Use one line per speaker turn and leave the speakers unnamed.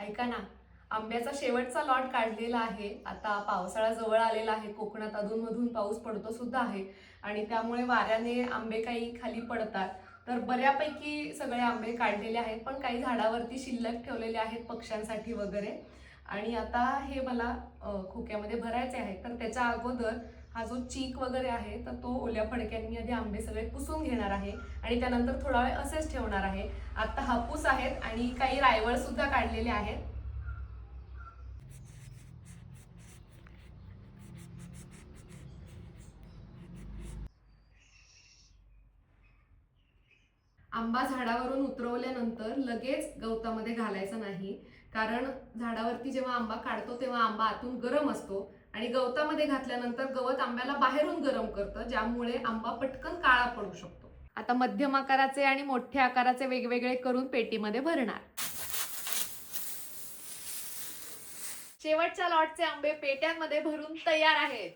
ऐका ना, आंब्याचा शेवटचा लॉट काढलेला आहे. आता पावसाळा जवळ आलेला आहे. कोकणात अधूनमधून पाऊस पडतो सुद्धा आहे आणि त्यामुळे वाऱ्याने आंबे काही खाली पडतात. तर बऱ्यापैकी सगळे आंबे काढलेले आहेत, पण काही झाडावरती शिल्लक ठेवलेले आहेत पक्ष्यांसाठी वगैरे. आणि आता हे मला खोक्यामध्ये भरायचे आहे. तर त्याच्या अगोदर हा जो चीक वगैरे आहे तर तो ओल्या फडक्यांनी आधी आंबे सगळे पुसून घेणार आहे आणि त्यानंतर थोडा वेळ असेच ठेवणार आहे. आता हापूस आहेत आणि काही रायवळ सुद्धा काढलेले आहेत. आंबा झाडावरून उतरवल्यानंतर लगेच गवतामध्ये घालायचा नाही, कारण झाडावरती जेव्हा आंबा काढतो तेव्हा आंबा आतून गरम असतो आणि गवतामध्ये घातल्यानंतर गवत आंब्याला बाहेरून गरम करतं, ज्यामुळे आंबा पटकन काळा पडू शकतो. आता मध्यम आकाराचे आणि मोठ्या आकाराचे वेगवेगळे करून पेटीमध्ये भरणार. शेवटच्या लॉटचे आंबे पेट्यांमध्ये भरून तयार आहेत.